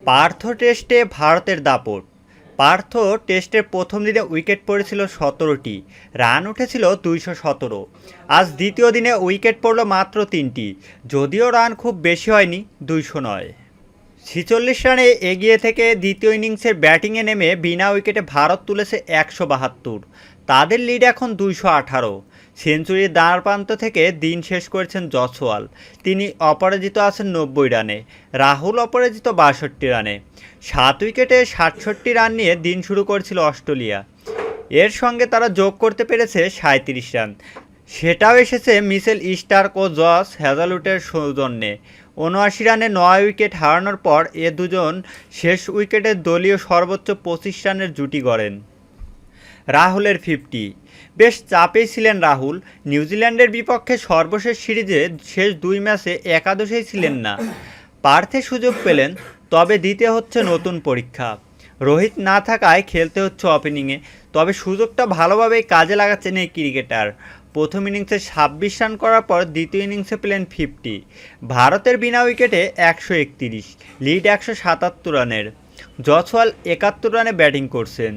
পার্থ টেস্টে ভারতের দাপট। পার্থ টেস্টের প্রথম দিনে উইকেট পড়েছিল ১৭টি, রান উঠেছিল ২১৭। আজ দ্বিতীয় দিনে উইকেট পড়ল মাত্র ৩টি, যদিও রান খুব বেশি হয়নি, ২০০ নয়। ৪৬ রানে এগিয়ে থেকে দ্বিতীয় ইনিংসের ব্যাটিংয়ে নেমে বিনা উইকেটে ভারত তুলেছে ১৭২। তাদের লিড এখন ২১৮। সেঞ্চুরির দ্বারপ্রান্ত থেকে দিন শেষ করেছেন জসওয়াল। তিনি অপরাজিত আছেন ৯০ রানে। রাহুল অপরাজিত ৬২ রানে। ৭ উইকেটে ৬৭ রান নিয়ে দিন শুরু করেছিল অস্ট্রেলিয়া। এর সঙ্গে তারা যোগ করতে পেরেছে ৩৭ রান। সেটাও এসেছে মিচেল স্টার্ক ও জস হ্যাজলউডের সৌজন্যে। ৭৯ রানে ৯ উইকেট হারানোর পর এ দুজন শেষ উইকেটে দলীয় সর্বোচ্চ ২৫ রানের জুটি গড়েন। রাহুলের ৫০। বেশ চাপেই ছিলেন রাহুল। নিউজিল্যান্ডের বিপক্ষে সর্বশেষ সিরিজে শেষ ২ ম্যাচে একাদশেই ছিলেন না। পার্থে সুযোগ পেলেন, তবে দিতে হচ্ছে নতুন পরীক্ষা। রোহিত না থাকায় খেলতে হচ্ছে ওপেনিংয়ে, তবে সুযোগটা ভালোভাবেই কাজে লাগাচ্ছেন এই ক্রিকেটার। প্রথম ইনিংসে ২৬ রান করার পর দ্বিতীয় ইনিংসে পেলেন ৫০। ভারতের বিনা উইকেটে ১৩১, লিড ১৭৭ রানের। জসওয়াল ৭১ রানে ব্যাটিং করছেন।